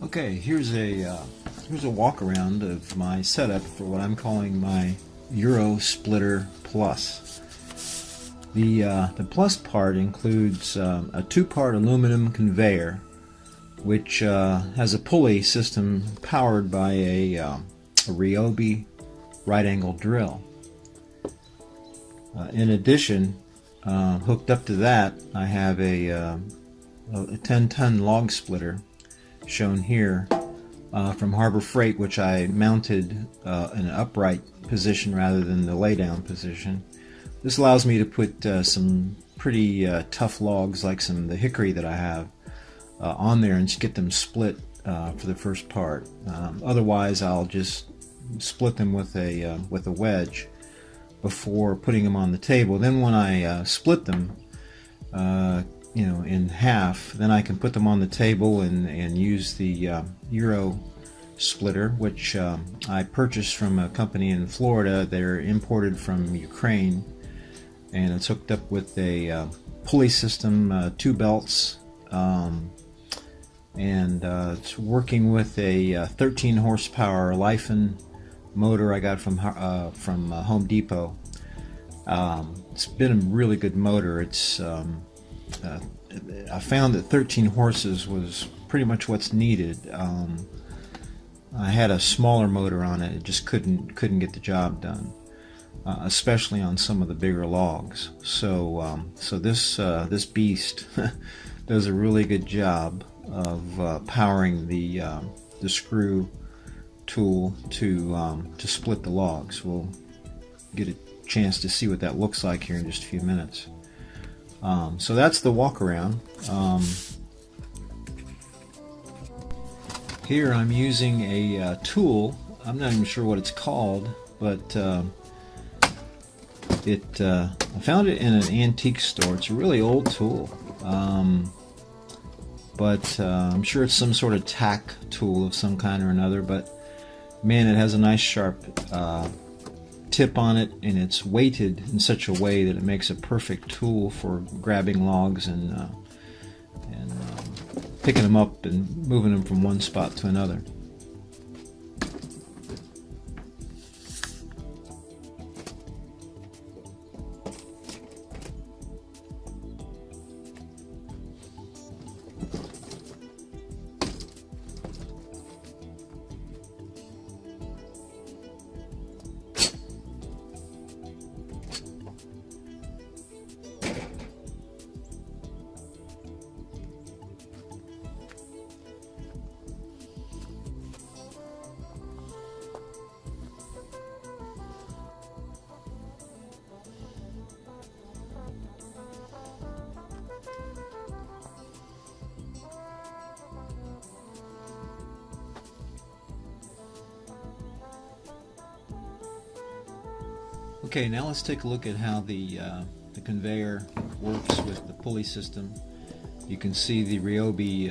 Okay, here's a walk around of my setup for what I'm calling my EuroSplitPLUS. The plus part includes a two-part aluminum conveyor, which has a pulley system powered by a Ryobi right-angle drill. In addition, hooked up to that, I have a 10-ton log splitter, shown here, from Harbor Freight, which I mounted in an upright position rather than the lay-down position. This allows me to put some pretty tough logs, like some of the hickory that I have, on there and just get them split for the first part. Otherwise, I'll just split them with a wedge before putting them on the table. Then when I split them, in half, then I can put them on the table and use the Euro splitter, which I purchased from a company in Florida. They're imported from Ukraine, and it's hooked up with a pulley system, two belts, and it's working with a 13 horsepower Lifan motor I got from Home Depot. It's been a really good motor. It's I found that 13 horses was pretty much what's needed. I had a smaller motor on it; it just couldn't get the job done, especially on some of the bigger logs. So this beast does a really good job of powering the screw tool to split the logs. We'll get a chance to see what that looks like here in just a few minutes. So that's the walk around. Here I'm using a tool. I'm not even sure what it's called, but I found it in an antique store. It's a really old tool, but I'm sure it's some sort of tack tool of some kind or another. But man, it has a nice sharp tip on it, and it's weighted in such a way that it makes a perfect tool for grabbing logs and picking them up and moving them from one spot to another. Okay, now let's take a look at how the conveyor works with the pulley system. You can see the Ryobi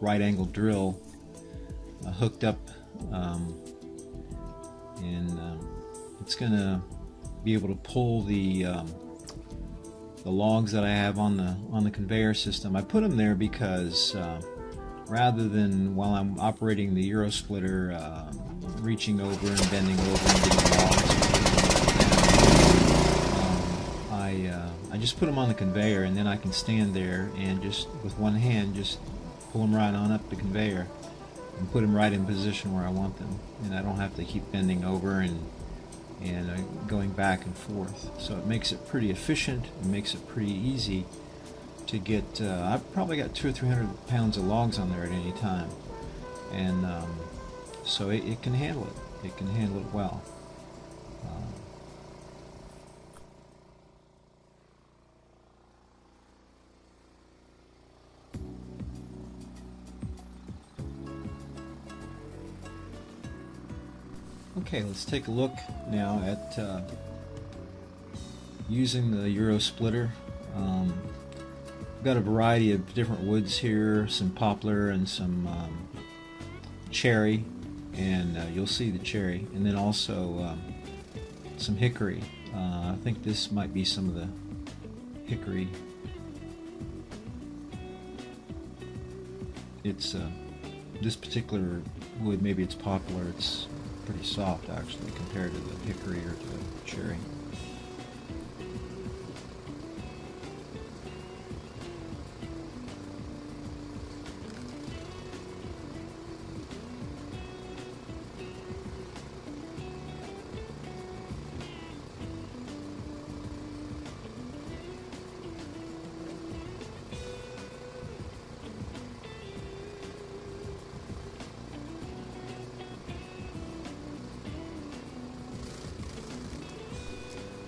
right-angle drill hooked up, and it's going to be able to pull the logs that I have on the conveyor system. I put them there because rather than, while I'm operating the Euro splitter, reaching over and bending over and getting logs, I just put them on the conveyor, and then I can stand there and just with one hand just pull them right on up the conveyor and put them right in position where I want them, and I don't have to keep bending over and going back and forth. So it makes it pretty efficient. It makes it pretty easy to get. I've probably got 200 or 300 pounds of logs on there at any time, and so it can handle it. It can handle it well. Okay, let's take a look now at using the Euro splitter. I've got a variety of different woods here, some poplar and some cherry, and you'll see the cherry, and then also some hickory. I think this might be some of the hickory. It's This particular wood, maybe it's popular, it's pretty soft actually compared to the hickory or the cherry.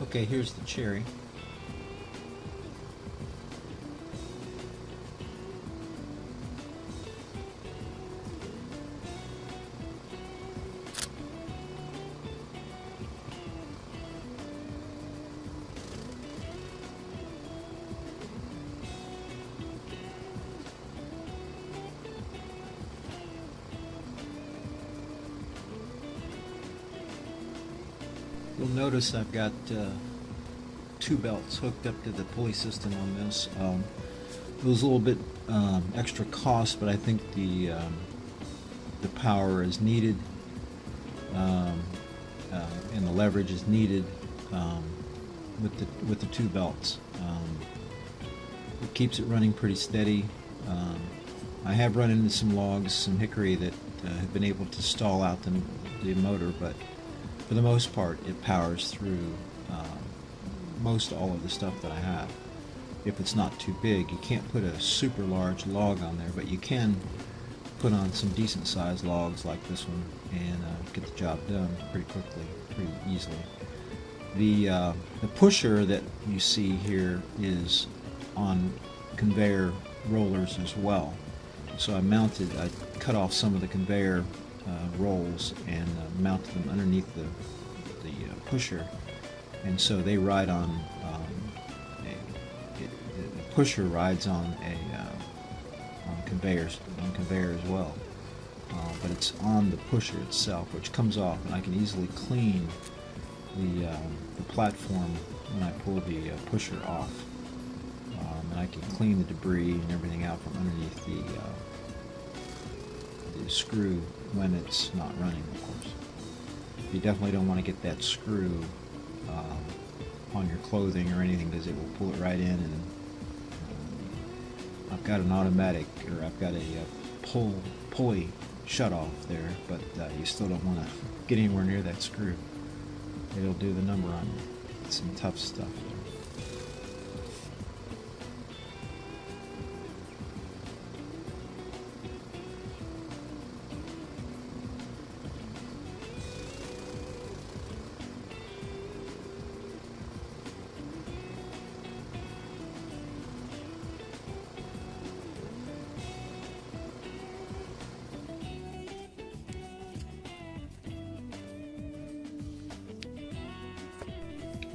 Okay, here's the cherry. You'll notice I've got two belts hooked up to the pulley system on this. It was a little bit extra cost, but I think the power is needed and the leverage is needed with the two belts. It keeps it running pretty steady. I have run into some logs, some hickory that have been able to stall out the motor, but for the most part it powers through most all of the stuff that I have. If it's not too big, you can't put a super large log on there, but you can put on some decent sized logs like this one and get the job done pretty quickly, pretty easily. The pusher that you see here is on conveyor rollers as well. So I cut off some of the conveyor rolls and mounted them underneath the pusher, and so they ride on the pusher rides on conveyor as well, but it's on the pusher itself, which comes off, and I can easily clean the platform when I pull the pusher off, and I can clean the debris and everything out from underneath the screw when it's not running, of course. You definitely don't want to get that screw on your clothing or anything, because it will pull it right in. And I've got an automatic, or I've got a pulley shut off there, but you still don't want to get anywhere near that screw. It'll do the number on you. It's some tough stuff there.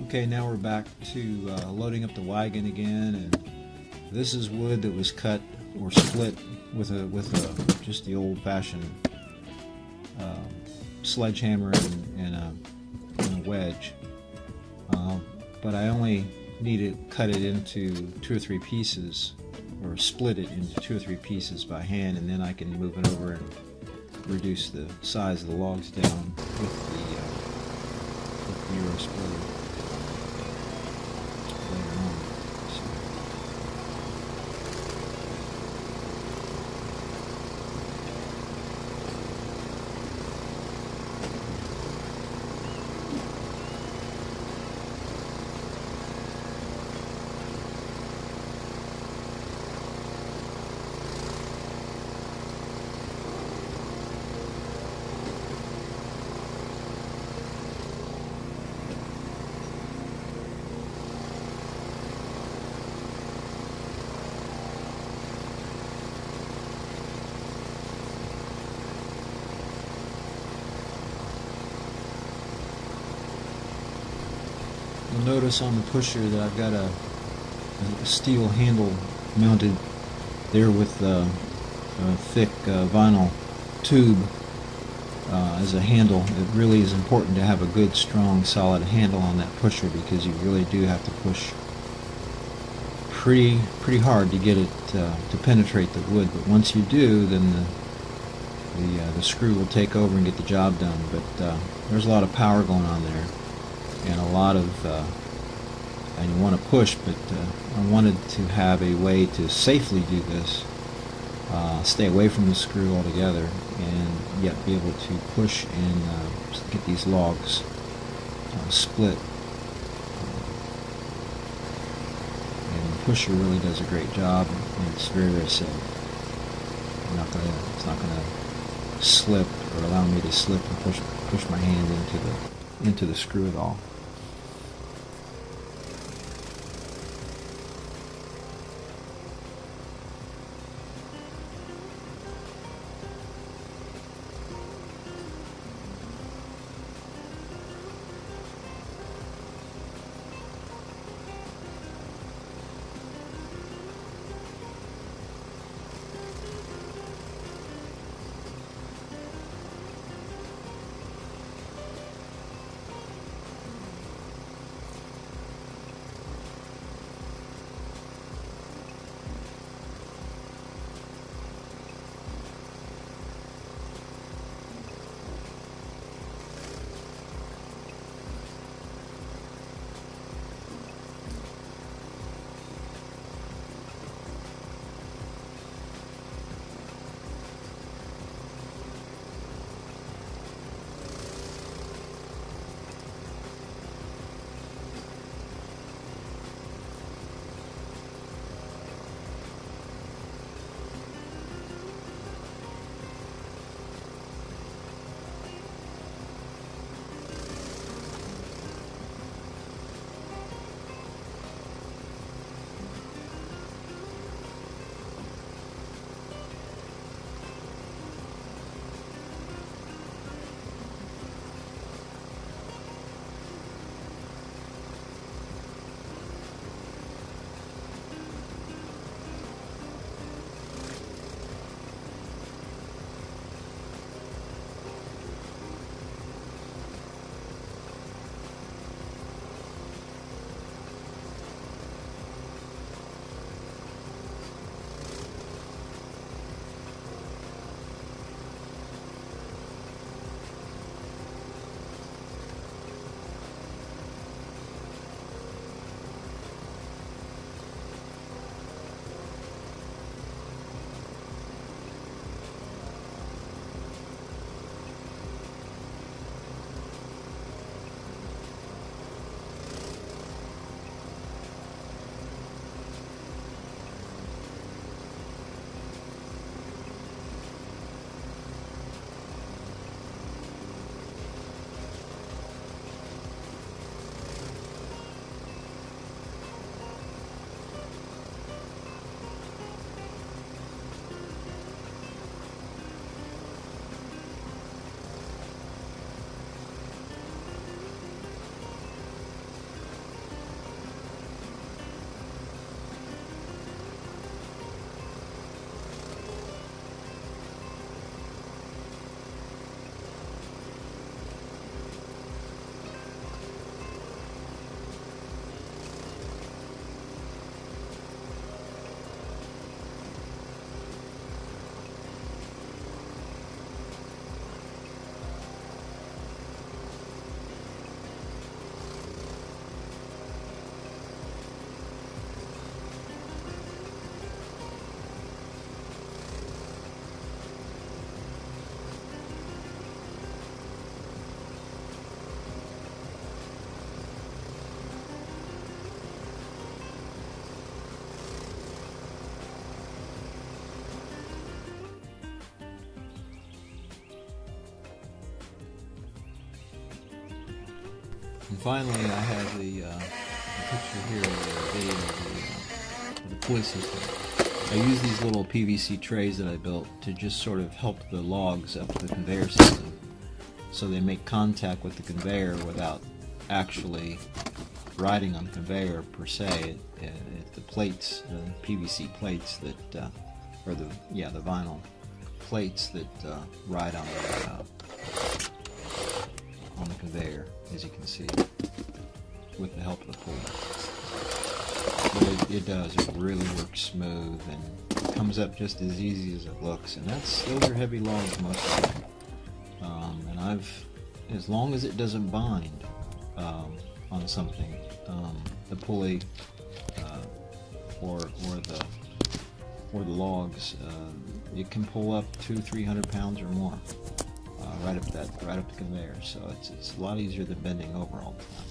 Okay, now we're back to loading up the wagon again, and this is wood that was cut or split with just the old-fashioned sledgehammer and a wedge. But I only need to cut it into 2 or 3 pieces, or split it into 2 or 3 pieces by hand, and then I can move it over and reduce the size of the logs down with the EuroSplitter. You'll notice on the pusher that I've got a steel handle mounted there with a thick vinyl tube as a handle. It really is important to have a good, strong, solid handle on that pusher, because you really do have to push pretty hard to get it to penetrate the wood. But once you do, then the screw will take over and get the job done. But there's a lot of power going on there, and a lot of and you want to push, but I wanted to have a way to safely do this, stay away from the screw altogether, and yet be able to push and get these logs split. And the pusher really does a great job, and it's very, very safe. It's not gonna slip or allow me to slip and push my hand into the screw at all. And finally, I have the picture here of the video of the pulley system. I use these little PVC trays that I built to just sort of help the logs up the conveyor system, so they make contact with the conveyor without actually riding on the conveyor per se. The plates, the PVC plates that, or the vinyl plates that ride on the conveyor, as you can see, with the help of the pulley. it does. It really works smooth and comes up just as easy as it looks. And those are heavy logs most of the time. And as long as it doesn't bind on something, the pulley or the logs, it can pull up 200-300 pounds or more right up the conveyor. So it's a lot easier than bending over all the time.